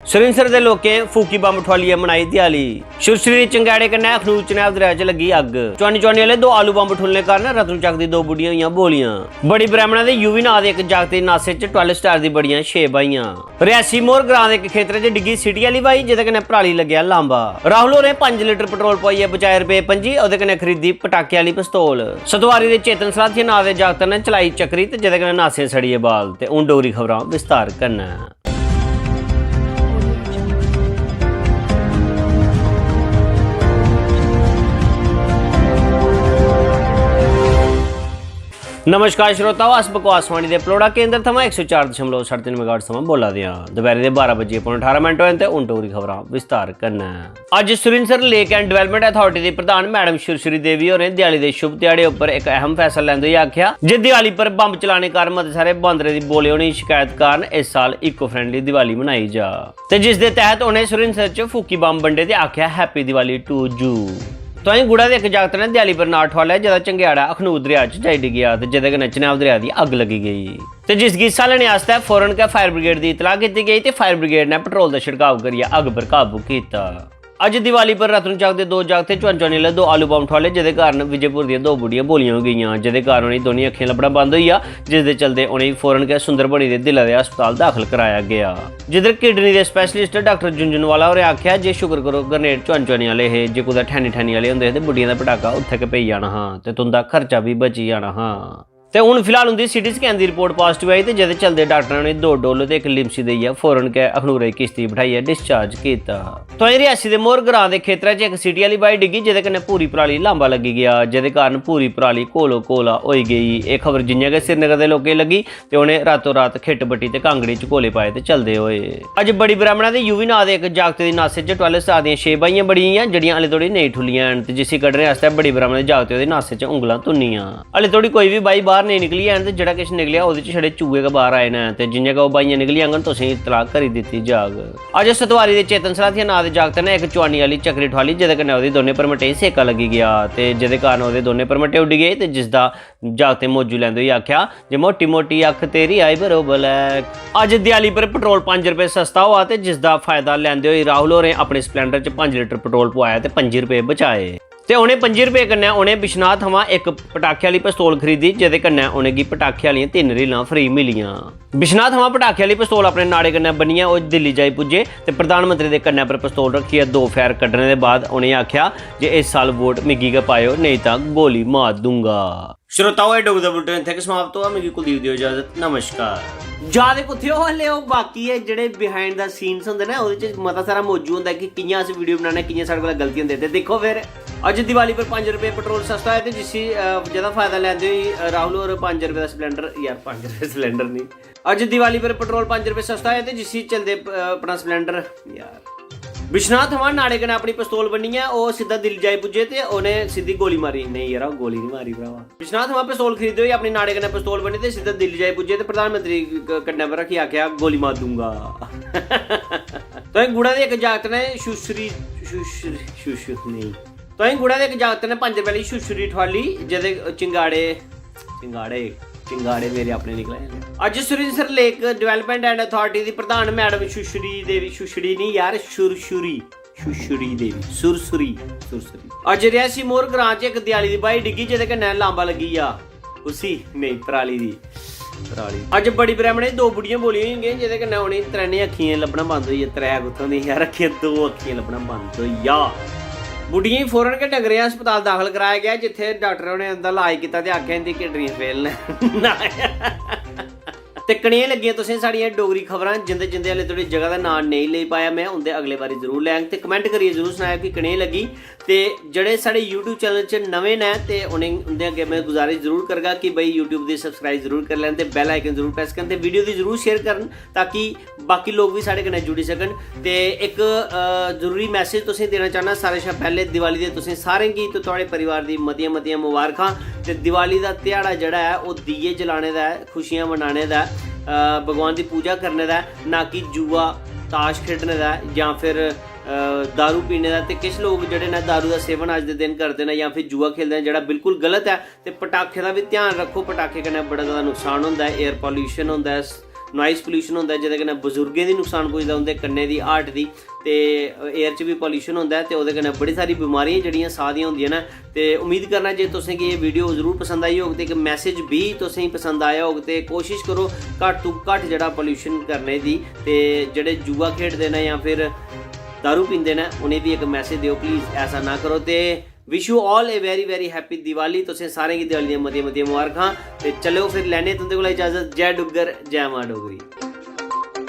सरिंसर दे लोकें फूकी बंब ठुआलियै मनाई दियाली। सुरसरी चंगेड़े कन्नै अखनूर चनैब दरिया च लगी अग्ग। चौनी चौनी आह्ले दो आलू बंब ठुलने कारण रतनचक दी दो बुढ़ियां होइयां बोलियां। बड़ी ब्राह्मणा दे यूवी नां दे इक जागत दी नासे च 12 स्टार दी बड़ियां 6 बाहियां। रियासी मोर ग्रां दे इक खेतर च डिग्गी सिटी आह्ली बाई जेह्दे कन्नै पराली लग्गेआ लांबा। राहुल होरें 5 लीटर पेट्रोल पाइयै बचाए रुपए 25 ओह्दे कन्नै खरीदी पटाके आह्ली पिस्तौल। सतवारी दे चेतन सलाथिया नां दे जागत ने चलाई चक्री ते जेह्दे कन्नै नासे सड़िए बाल। ते हून डोगरी खबरां विस्तार कन्नै। नमस्कार श्रोताओ, अस बकवासवाणी दे पलोड़ा केंद्र थमां 104.3 मेगाहर्ट्ज थमां बोला दे हां। दपैह्री दे 12:18 होए ते हून डोगरी खबरां विस्तार कन्नै। अज्ज Surinsar lake and development authority दी प्रधान मैडम सुरसरी देवी होरें दिवाली दे शुभ ध्याड़े उप्पर इक अहम फैसला लैंदे होई आखेआ जे दिवाली पर बंब चलाने कारण मते सारे बांदरें दी बोले होने दी शिकायत कारण इस साल इको फ्रेंडली दिवाली मनाई जा ते जिस दे तैह्त उ'नें सुरिंसर च फूकी बंब बंडे ते आखेआ हैप्पी दिवाली टू यू। तोहीं गुड़ा दे इक जागत ने दिवाली पर नाड़ ठुआलेआ जेह्दा चंगेड़ा अखनूर दरिया च जाई डिग्गेआ ते जेह्दे कन्नै चनैब दरिया दी अग्ग लगी गेई ते जिसगी हिस्सा लैने आस्तै फौरन गै फायर ब्रिगेड दी इतलाह कीती गेई ते फायर ब्रिगेड ने पेट्रोल दा छिड़काव करियै अग्ग पर काबू कीता। अज्ज दिवाली पर रतनचक दे दो जागते चौनी आह्ले दो आलू बंब ठुआले जेह्दे कारण विजयपुर दियां दो बुढ़ियां बोलियां हो गेइयां जेह्दे कारण उ'नें दोनी अक्खियां लब्भना बंद होई गेआ जिसदे चलदे उ'नेंगी फौरन गै सुंदरबनी दे दिला दे अस्पताल दाखल कराया गया। जिद्धर किडनी दे स्पैशलिस्ट डॉक्टर झुंझुनवाला होरें आखेआ जे शुक्र करो ग्रनेड चौनी आह्ले हे जे कुदै ठैनी आह्ले होंदे ते बुढ़ियां दा पटाका उत्थे गै पेई जाना हा ते तुंदा खर्चा भी बची जाना हा। ते हून फिलहाल उंदी सिटी स्कैन दी रिपोर्ट पॉजिटिव आई ते जेह्दे चलदे डाक्टरां ने 2 डोलो ते 1 लिम्सी देइयै फौरन गै अखनूर दी किश्ती बिठाइयै डिस्चार्ज कीता। तोहीं रियासी दे मोर ग्रां दे खेतरै च इक सिटी आह्ली बाई डिग्गी जेह्दे कन्नै पूरी पराली लांबा लगी गया जेह्दे कारण पूरी पराली कोलो कोला होई गेई। एह् खबर जि'यां गै श्रीनगर दे लोकें लगी ते उ'नें रातों रात खिट्ट बट्टी ते कांगड़ी च कोले पाए ते चलदे होए। अज्ज बड़ी ब्राह्मणा दे यूवी नां दे इक जागत दी नासे च 12 स्टार दियां 6 बाहियां बड़ियां जेह्ड़ियां हाले धोड़ी नेईं ठुल्लियां न ते जिसी कड्ढने आस्तै बड़ी ब्राह्मणा दे जागते ओह्दे नासे च उंगलां तुन्नियां। हाले धोड़ी कोई भी बाई बाहर नेईं निकली ऐ ते जेह्ड़ा किश निकलेआ ओह्दे च छड़े चूहे गै बाहर आए न ते जि'यां गै ओह् बाइयां निकली जाङन तुसें इतलाह करी दित्ती जाग। अज्ज सतवारी दे चेतन सलाथिया नां दे जागत ने इक चौनी आह्ली चक्री ठुआली जेह्दे कन्नै ओह्दी दोनें परमटें गी सेका लगी गया ते जेह्दे कारण ओह्दे दोनें परमटे उड्डी गे ते जिसदा जागतें मौजू लैंदे होई आखेआ जे मोटी मोटी अक्ख तेरी आई बरो ब्लैक। अज्ज दिवाली पर पेट्रोल 5 रुपए सस्ता होआ ते जिसदा फायदा लैंदे होई राहुल होरें अपने स्पलैंडर च 5 लीटर पेट्रोल पवाया ते 5 रुपए बचाए ते उ'नें 5 रुपए कन्नै उ'नें बिश्नाथ थमां इक पटाखे आह्ली पिस्तौल खरीदी जेह्दे कन्नै उ'नेंगी पटाखे आह्लियां 3 रीलां फ्री मिलियां। बिश्नाथ थमां पटाखे आह्ली पिस्तौल अपने नाड़े कन्नै बन्नियै ओह् दिल्ली जाई पुज्जे ते प्रधानमंत्री दे कन्नै पर पिस्तौल रखियै 2 फैर कड्ढने दे बाद उ'नेंगी आखेआ जे इस साल वोट मिगी गै पाएओ नेईं तां गोली मार दूंगा। श्रोताओ एह् डोगरी दा बुलेटिन इत्थै गै समाप्त होआ। मिगी कुलदीप दियो इजाजत, नमस्कार। जादे कुत्थे हो हल्ले ओह् बाकी है जेह्ड़े बिहाइंड द सीन्स होंदे ना ओह्दे च मता सारा मौजू होंदा कि कि'यां अस वीडियो बनाने कि'यां साढ़े कोला गलती होंदी ते दिक्खो फिर अज्ज दिवाली पर 5 रुपए पेट्रोल सस्ता है ते जिसी जेह्दा फायदा लैंदे होई राहुल होर 5 रुपए दा सिलेंडर यार 5 रुपए सिलेंडर नहीं अज्ज दिवाली पर पेट्रोल 5 रुपए सस्ता है ते जिसी चलदे अपना सिलेंडर यार विश्वनाथ थमां नाड़े कन्नै अपनी पिस्तौल बन्नियै ओह् सिद्धा दिल्ली जाई पुज्जे ते उ'नें सिद्धी गोली मारी। नहीं यार ओह् गोली नहीं मारी भरावा। विश्वनाथ थमां पिस्तौल खरीदे होई अपनी नाड़े कन्नै पिस्तौल बन्नी ते सिद्धा दिल्ली जाई पुज्जे ते प्रधानमंत्री कन्नै पर रखी आखेआ गोली मार दूंगा। तो गुड़ा दे इक जागत ने शुशरी नहीं तो गुड़ा दे इक जागत ने 5 रुपए आह्ली शुशरी ठुआली जेह्दे चिंगाड़े मेरे अपने निकले। अज्ज Surinsar lake development and authority दी प्रधान मैडम सुरसरी देवी सुरसरी नहीं यार सुरसरी देवी अज्ज रियासी मोर ग्रां च इक दिवाली दी बाई डिग्गी जेह्दे कन्नै लांबा लगी जा उसी नहीं पराली दी अज्ज बड़ी ब्राह्मणे 2 बुढ़ियां बोलियां होई गेइयां जेह्दे कन्नै उ'नेंगी 3 अक्खियां लब्भना बंद होई गेआ। 3 कुत्थों दी यार अक्खियां 2 अक्खियां लब्भना बंद होई गेआ। बुढ़ियें गी फौरन गै डंगरें अस्पताल दाखल कराया गया जित्थे डॉक्टर ने उंदा इलाज कीता ते आखेआ इंदी किडनियां फेल न। ते कनेही लग्गियां तुसें साढ़ियां डोगरी खबरां जिंदे जिंदे हल्ले थोड़ी जगह दा नांऽ नेईं लेई पाया मैं उंदे अगले बारी जरूर लैंग ते कमेंट करियै जरूर सनाया कि कनेही लग्गी ते जेह्ड़े साढ़े यूट्यूब चैनल च नमें न ते उ'नें उंदे अग्गें मैं गुजारिश जरूर करगा कि भाई यूट्यूब दी सब्सक्राइब जरूर करी लैन ते बैल आइकन जरूर प्रेस करन ते वीडियो दी जरूर शेयर करन ताकि बाकी लोग भी साढ़े कन्नै जुड़ी सकन। ते एक जरूरी मैसेज तुसें देना चाहना सारें शा पैह्ले दिवाली दे तुसें सारें गी ते थुआढ़े परिवार दी मतियां मुबारखां ते दिवाली दा ध्याड़ा जेह्ड़ा ऐ ओह् दीये जलाने दा ऐ, खुशियां मनाने दा ऐ, भगवान की पूजा करने दा ना कि जुआ ताश खेडने दा जां फिर दारू पीने का। किश लोग जेह्ड़े ने दारू का सेवन अज दे दिन करते हैं या फिर जुआ खेलते हैं जेह्ड़ा बिल्कुल गलत है। तो पटाखे का भी ध्यान रखो, पटाखे कन्नै बड़ा ज़्यादा नुकसान होंदा है, एयर पॉल्यूशन होंदा है, नॉइस पोल्यूशन होंदा जिहदे कन्नै बजुर्गें दी नुकसान पुजदा, उंदे कन्ने दी हार्ट दी, ते एयर च भी पोल्यूशन होंदा है, ते ओहदे कन्नै बड़ी सारी बीमारियां जेहड़ियां साह दियां होंदियां न। ते उम्मीद करना जे तुसें गी ये वीडियो जरूर पसंद आई होग, ते इक मैसेज भी तुसें गी पसंद आया होग, ते कोशिश करो घट्ट तो घट्ट जेहड़ा पोल्यूशन करने दी, ते जेहड़े जुआ खेडदे न या फिर दारू पींदे न उ'नें भी एक मैसेज दिओ, प्लीज़ ऐसा ना करो। ते wish you all a very very happy Diwali. तुसें सारें गी दिवाली दियां मतियां मतियां मुबारखां। ते चलो फिर लैने तुंदे कोला इजाजत। जय डुग्गर, जय मां डोगरी।